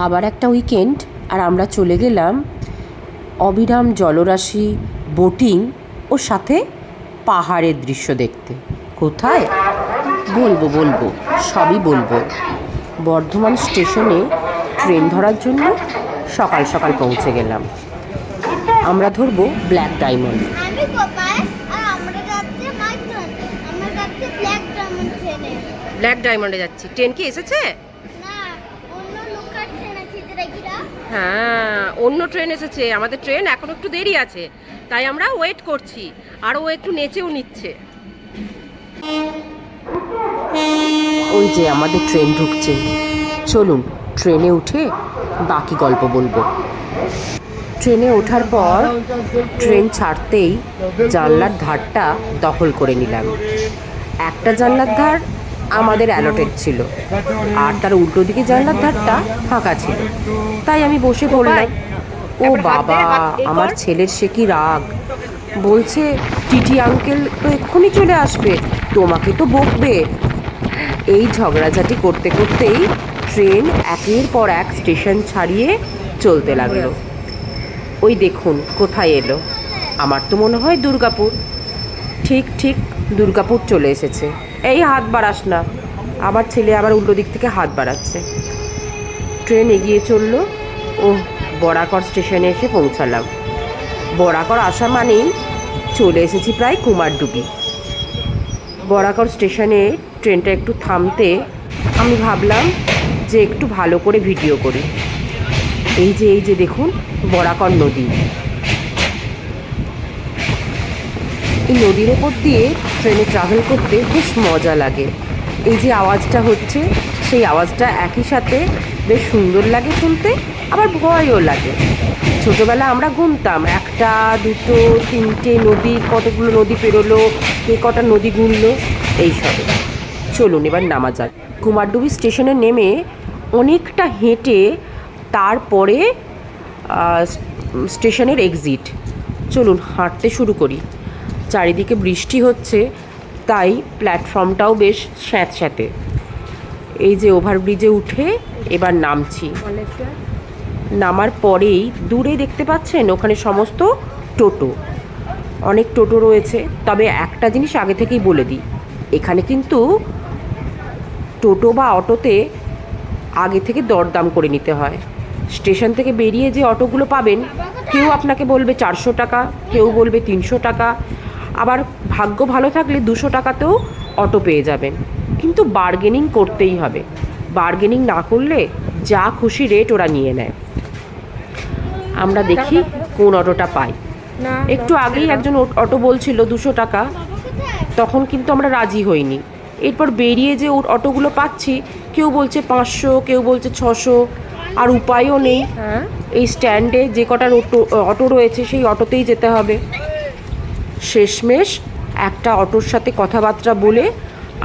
আবার একটা উইকেন্ড আর আমরা চলে গেলাম অবিরাম জলরাশি, বোটিং ও সাথে পাহাড়ের দৃশ্য দেখতে। কোথায় বলবো বলবো সবই বলবো। বর্ধমান স্টেশনে ট্রেন ধরার জন্য সকাল সকাল পৌঁছে গেলাম। আমরা ধরবো ব্ল্যাক ডায়মন্ড। ব্ল্যাক ডায়মন্ডে যাচ্ছি। ট্রেন কি এসেছে? হ্যাঁ, অন্য ট্রেন এসেছে। আমাদের ট্রেন এখন একটু দেরি আছে, তাই আমরা ওয়েট করছি। আর ও একটু নেচেও নিচ্ছে। ওই যে আমাদের ট্রেন ঢুকছে। চলুন ট্রেনে উঠে বাকি গল্প বলবো। ট্রেনে ওঠার পর ট্রেন ছাড়তেই জানলার ধারটা দখল করে নিলাম। একটা জানলার ধার আমাদের অ্যালটেড ছিল, আর তার উল্টো দিকে জানলার ধারটা ফাঁকা ছিল। তাই আমি বসে পড়লাম। ও বাবা, আমার ছেলের সে কি রাগ! বলছে, টিটি আঙ্কেল তো এক্ষুনি চলে আসবে, তোমাকে তো বকবে। এই ঝগড়াঝাটি করতে করতেই ট্রেন একের পর এক স্টেশন ছাড়িয়ে চলতে লাগলো। ওই দেখুন কোথায় এলো। আমার তো মনে হয় দুর্গাপুর। ঠিক ঠিক দুর্গাপুর চলে এসেছে। এই হাত বাড়াস না। আমার ছেলে আবার উল্টো দিক থেকে হাত বাড়াচ্ছে। ট্রেন এগিয়ে চললো। ও বরাকর স্টেশনে এসে পৌঁছালাম। বরাকর আসা মানেই চলে এসেছি প্রায় কুমারডুবি। বরাকর স্টেশনে ট্রেনটা একটু থামতে আমি ভাবলাম যে একটু ভালো করে ভিডিও করি। এই যে দেখুন বরাকর নদী। এই নদীর ওপর দিয়ে ট্রেনে ট্রাভেল করতে বেশ মজা লাগে। এই যে আওয়াজটা হচ্ছে, সেই আওয়াজটা একই সাথে বেশ সুন্দর লাগে শুনতে, আবার ভয়ও লাগে। ছোটোবেলা আমরা গুনতাম 1, 2, 3টে নদী, কতগুলো নদী পেরোলো, কে কটা নদী গুনলো, এইসবে। চলুন এবার নামা যাক। কুমারডুবি স্টেশনে নেমে অনেকটা হেঁটে তারপরে স্টেশনের এক্সিট। চলুন হাঁটতে শুরু করি। চারিদিকে বৃষ্টি হচ্ছে, তাই প্ল্যাটফর্মটাও বেশ স্যাঁতস্যাঁতে। এই যে ওভারব্রিজে উঠে এবার নামছি। নামার পরেই দূরে দেখতে পাচ্ছেন ওখানে সমস্ত টোটো, অনেক টোটো রয়েছে। তবে একটা জিনিস আগে থেকেই বলে দিই, এখানে কিন্তু টোটো বা অটোতে আগে থেকে দরদাম করে নিতে হয়। স্টেশন থেকে বেরিয়ে যে অটোগুলো পাবেন, কেউ আপনাকে বলবে 400 টাকা, কেউ বলবে 300 টাকা, আবার ভাগ্য ভালো থাকলে 200 টাকাতেও অটো পেয়ে যাবেন। কিন্তু বার্গেনিং করতেই হবে। বার্গেনিং না করলে যা খুশি রেট ওরা নিয়ে নেয়। আমরা দেখি কোন অটোটা পাই। একটু আগেই একজন অটো বলছিল 200 টাকা, তখন কিন্তু আমরা রাজি হইনি। এরপর বেরিয়ে যে অটোগুলো পাচ্ছি, কেউ বলছে 500, কেউ বলছে 600, আর উপায়ও নেই। এই স্ট্যান্ডে যে কটা অটো রয়েছে সেই অটোতেই যেতে হবে। শেষমেশ একটা অটোর সাথে কথাবার্তা বলে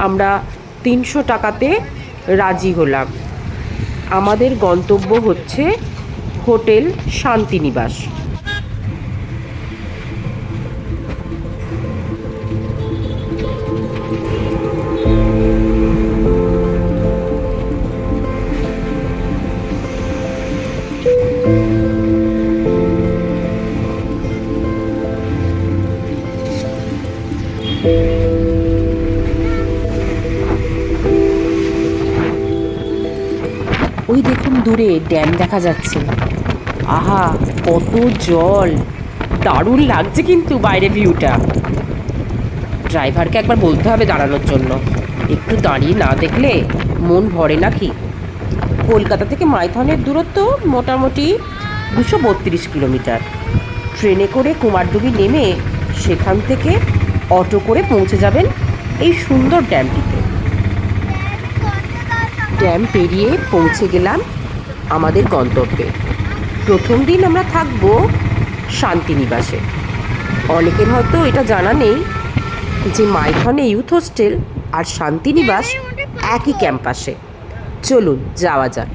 আমরা 300 টাকাতে রাজি হলাম। আমাদের গন্তব্য হচ্ছে হোটেল শান্তিনিবাস। ওই দেখুন দূরে ড্যাম দেখা যাচ্ছে। আহা, কত জল! দারুণ লাগছে কিন্তু বাইরে ভিউটা। ড্রাইভারকে একবার বলতে হবে দাঁড়ানোর জন্য। একটু দাঁড়িয়ে না দেখলে মন ভরে নাকি। কলকাতা থেকে মাইথনের দূরত্ব মোটামুটি 232 কিলোমিটার। ট্রেনে করে কুমারডুবি নেমে সেখান থেকে অটো করে পৌঁছে যাবেন এই সুন্দর ড্যামটিতে। ড্যাম পেরিয়ে পৌঁছে গেলাম আমাদের গন্তব্যে। প্রথম দিন আমরা থাকবো শান্তিনিবাসে। অনেকের হয়তো এটা জানা নেই যে মাইথনে ইউথ হোস্টেল আর শান্তিনিবাস একই ক্যাম্পাসে। চলুন যাওয়া যাক।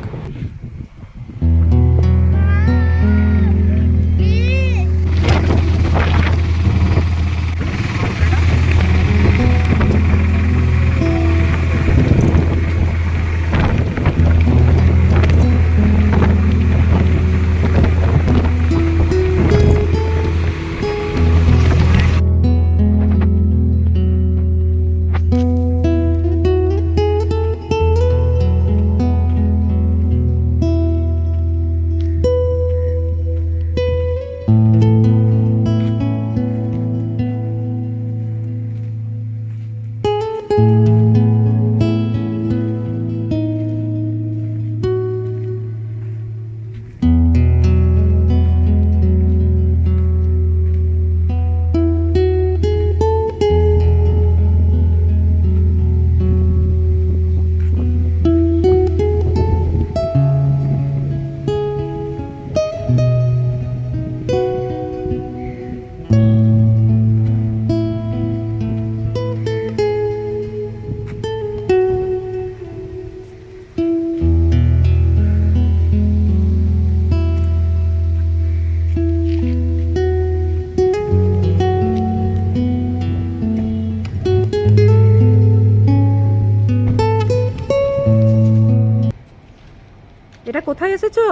এটা কোথায় এসেছো?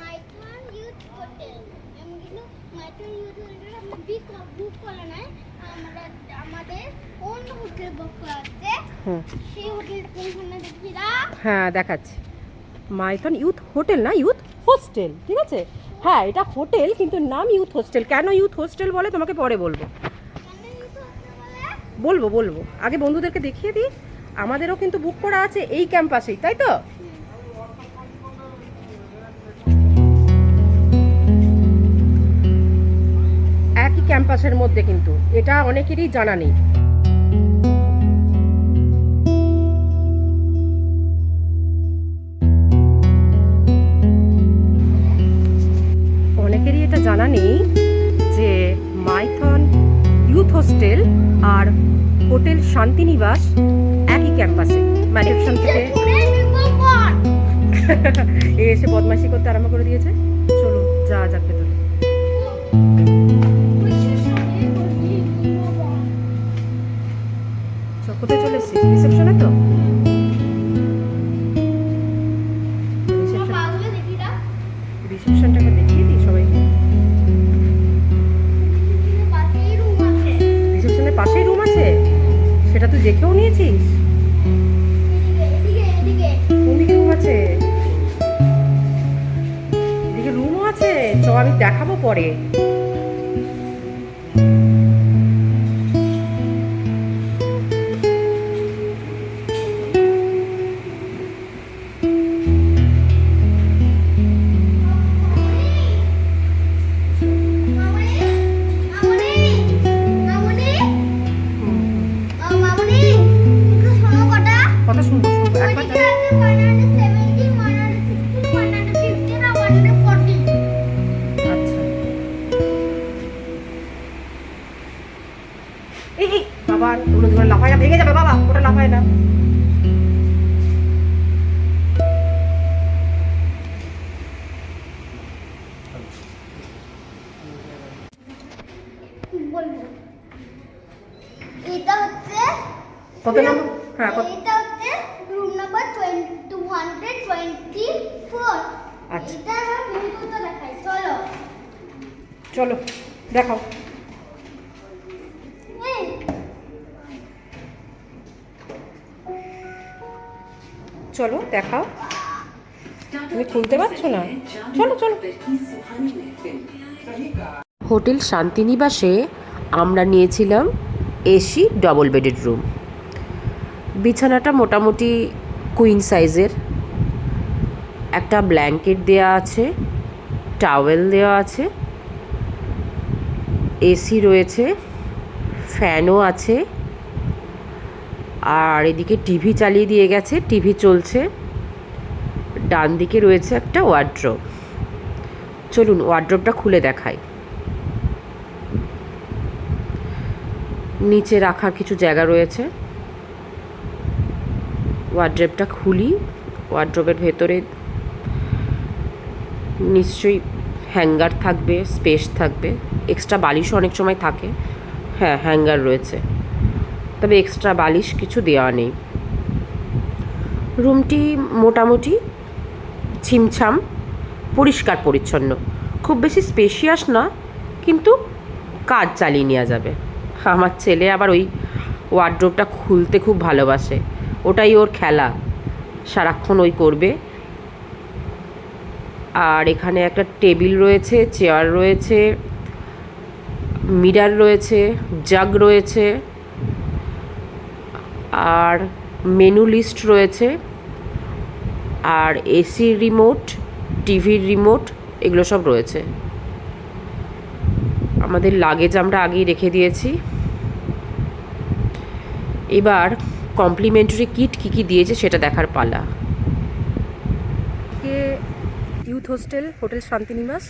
Maithon youth hotel. আমি কিন্তু মাইথন ইউথ হোটেল আমরা বুক করা নাই, আমরা আমাদের অন্য হোটেল বুক করা আছে। সেই হোটেল কোনখানে দেখি না? হ্যাঁ দেখাচ্ছি। মাইথন ইউথ হোটেল না, ইউথ হোস্টেল, ঠিক আছে? হ্যাঁ এটা হোটেল কিন্তু নাম ইউথ হোস্টেল। কেন ইউথ হোস্টেল বলে তোমাকে পরে বলবো। কেন ইউথ হোটেল বলে? বলবো আগে বন্ধুদেরকে দেখিয়ে দিই। আমাদেরও কিন্তু বুক করা আছে এই ক্যাম্পাসেই, তাই তো? একই ক্যাম্পাসের মধ্যে, কিন্তু এটা অনেকেরই জানা নেই। অনেকেরই এটা জানা নেই যে মাইথন ইউথ হোস্টেল আর হোটেল শান্তিনিবাস একই ক্যাম্পাসে। ম্যানেপশন থেকে এ এসে বদমাইশি করতে আরম্ভ করে দিয়েছে। চলুন যা যাক ভেতরে। কোথায় চলে এসেছিস? রিসেপশনে তো? রিসেপশনটাকে দেখিয়ে দিই সবাইকে। রিসেপশনের পাশেই রুম আছে? সেটা তুই দেখেও নিয়েছিস? কোন দিকে রুম আছে? এদিকে রুমও আছে, চ আমি দেখাবো পরে। কথা শুনবো একবার। আচ্ছা এই বাবা, ওগুলো ধরে লাফায় না, ভেঙে যাবে বাবা, ওটা লাফায় না। এটা হচ্ছে কত নম্বর? হ্যাঁ কত? এটা হচ্ছে রুম নাম্বার 224। আচ্ছা এটা আমার মুখটা দেখাই, চলো চলো দেখাও। এই চলো দেখাও। তুমি খুলতে পারছো না? চলো চলো। হোটেল শান্তিনিবাসে আমরা নিয়েছিলাম এসি ডবল বেডেড রুম। বিছানাটা মোটামুটি কুইন সাইজের। একটা ব্ল্যাঙ্কেট দেওয়া আছে, টাওয়েল দেওয়া আছে, এসি রয়েছে, ফ্যানও আছে, আর এদিকে টিভি চালিয়ে দিয়ে গেছে, টিভি চলছে। ডান দিকে রয়েছে একটা ওয়ার্ড্রোব। চলুন ওয়ার্ড্রোবটা খুলে দেখাই। নিচে রাখার কিছু জায়গা রয়েছে। ওয়ার্ড্রোবটা খুলি। ওয়ার্ড্রোবের ভেতরে নিশ্চয়ই হ্যাঙ্গার থাকবে, স্পেস থাকবে, এক্সট্রা বালিশও অনেক সময় থাকে। হ্যাঁ হ্যাঙ্গার রয়েছে, তবে এক্সট্রা বালিশ কিছু দেওয়া নেই। রুমটি মোটামুটি ছিমছাম, পরিষ্কার পরিচ্ছন্ন, খুব বেশি স্পেশিয়াস না, কিন্তু কাজ চালিয়ে নেওয়া যাবে। আমার ছেলে আবার ওই ওয়ার্ড্রোবটা খুলতে খুব ভালোবাসে, ওটাই ওর খেলা, সারাক্ষণ ওই করবে। আর এখানে একটা টেবিল রয়েছে, চেয়ার রয়েছে, মিরার রয়েছে, জাগ রয়েছে, আর মেনু লিস্ট রয়েছে, আর এসির রিমোট, টিভির রিমোট, এগুলো সব রয়েছে। আমাদের লাগেজ আমরা আগেই রেখে দিয়েছি। এবার কমপ্লিমেন্টারি কিট কী কী দিয়েছে সেটা দেখার পালা। Youth hostel, hotel Shantinibas.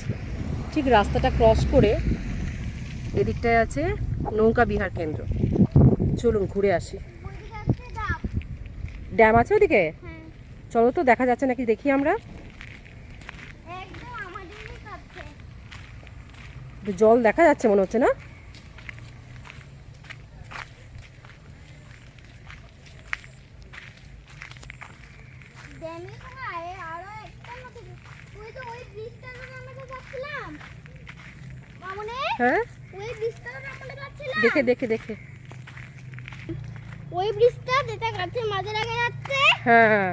ঠিক রাস্তাটা ক্রস করে এদিকটায় আছে নৌকা বিহার কেন্দ্র। চলুন ঘুরে আসি। ড্যাম আছে ওদিকে? চলো তো, দেখা যাচ্ছে নাকি দেখি আমরা। জল দেখা যাচ্ছে মনে হচ্ছে না? আমি তো ওই ব্রিজটার আমরা যাচ্ছিলাম মামুনে, হ্যাঁ ওই ব্রিজটার আমরা যাচ্ছিলাম দেখে দেখে দেখে ওই ব্রিজটা যেটা গাছের মাঝে লাগা যাচ্ছে। হ্যাঁ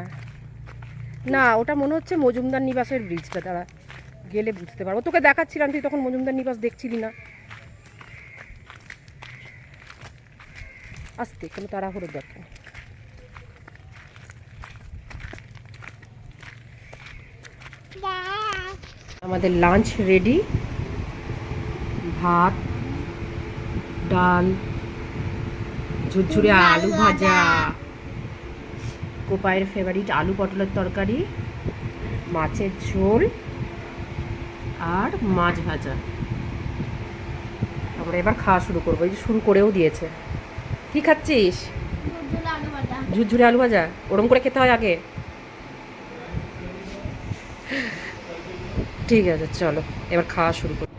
না ওটা মনে হচ্ছে মজুমদার নিবাসের ব্রিজটা, তারা গেলে বুঝতে পারবো। তোকে দেখাচ্ছিলাম, তুই তখন মজুমদার নিবাস দেখছিলি না। আস্তে, কোনো তাড়াহুড়ো দেখো। বাহ, আমাদের লাঞ্চ রেডি, ভাত, ডাল, ঝুরঝুরে আলু ভাজা, কোপায়ের ফেভারিট আলু পটলের তরকারি, মাছের ঝোল আর মাছ ভাজা। আমরা এবার খাওয়া শুরু করবো, এই যে শুরু করেও দিয়েছে। কি খাচ্ছিস? দুধুলা আলু ভাজা। ঝুরঝুরে আলু ভাজা, ওরম করে খেতে হয় আগে। ঠিক আছে চলো এবার খাওয়া শুরু করি।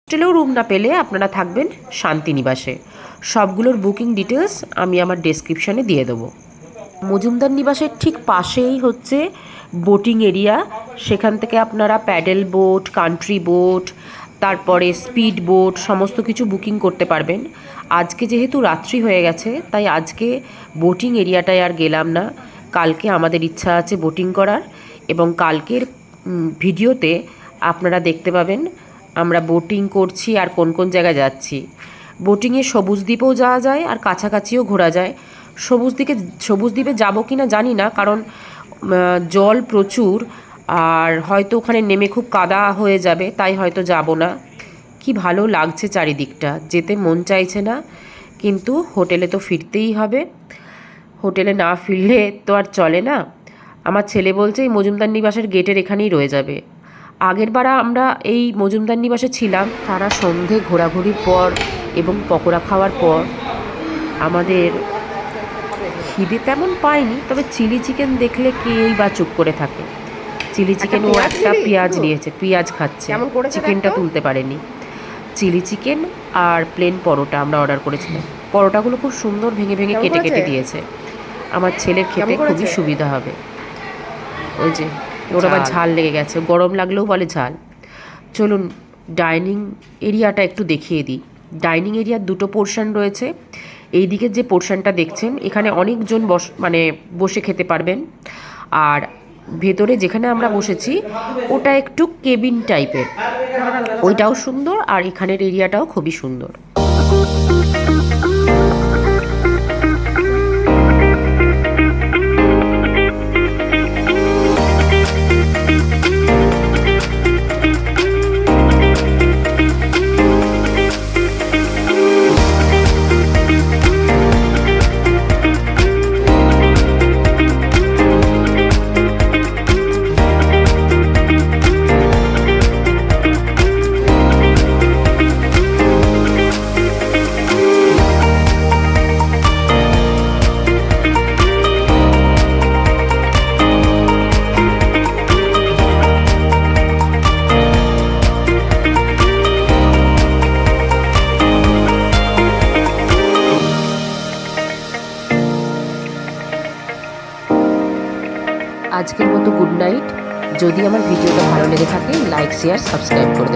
হোস্টেলেও রুম না পেলে আপনারা থাকবেন শান্তিনিবাসে। সবগুলোর বুকিং ডিটেলস আমি আমার ডেসক্রিপশানে দিয়ে দেবো। মজুমদার নিবাসের ঠিক পাশেই হচ্ছে বোটিং এরিয়া, সেখান থেকে আপনারা প্যাডেল বোট, কান্ট্রি বোট, তারপরে স্পিড বোট সমস্ত কিছু বুকিং করতে পারবেন। আজকে যেহেতু রাত্রি হয়ে গেছে তাই আজকে বোটিং এরিয়াটায় আর গেলাম না। কালকে আমাদের ইচ্ছা আছে বোটিং করার, এবং কালকের ভিডিওতে আপনারা দেখতে পাবেন আমরা বোটিং করছি আর কোন কোন জায়গায় যাচ্ছি। বোটিংয়ে সবুজ দ্বীপেও যাওয়া যায় আর কাছাকাছিও ঘোরা যায়। সবুজ দ্বীপে যাবো কি না জানি না, কারণ জল প্রচুর আর হয়তো ওখানে নেমে খুব কাদা হয়ে যাবে, তাই হয়তো যাব না। কি ভালো লাগছে চারিদিকটা, যেতে মন চাইছে না, কিন্তু হোটেলে তো ফিরতেই হবে। হোটেলে না ফিরলে তো আর চলে না। আমার ছেলে বলছে এই মজুমদার নিবাসের গেটের এখানেই রয়ে যাবে। আগেরবার আমরা এই মজুমদার নিবাসে ছিলাম, তারা সন্ধে ঘোরাঘুরির পর এবং পকোড়া খাওয়ার পর আমাদের খিদে তেমন পাইনি, তবে চিলি চিকেন দেখলে কেই বা চুপ করে থাকে। চিলি চিকেন ও একটা পেঁয়াজ নিয়েছে, পেঁয়াজ খাচ্ছে, চিকেনটা তুলতে পারেনি। চিলি চিকেন আর প্লেন পরোটা আমরা অর্ডার করেছিলাম। পরোটাগুলো খুব সুন্দর ভেঙে ভেঙে কেটে কেটে দিয়েছে। আমার ছেলের খেতে খুবই সুবিধা হবে। ওই যে ওর আবার ঝাল লেগে গেছে, গরম লাগলেও বলে ঝাল। চলুন ডাইনিং এরিয়াটা একটু দেখিয়ে দিই। ডাইনিং এরিয়ার দুটো পোর্শন রয়েছে। এই দিকের যে পোর্শনটা দেখছেন এখানে অনেকজন বসে খেতে পারবেন। আর ভেতরে যেখানে আমরা বসেছি ওটা একটু কেবিন টাইপের, ওইটাও সুন্দর। আর এখানের এরিয়াটাও খুবই সুন্দর। আজকের মতো গুড নাইট। যদি আমার ভিডিওটা ভালো লেগে থাকে লাইক শেয়ার সাবস্ক্রাইব করে দেবেন।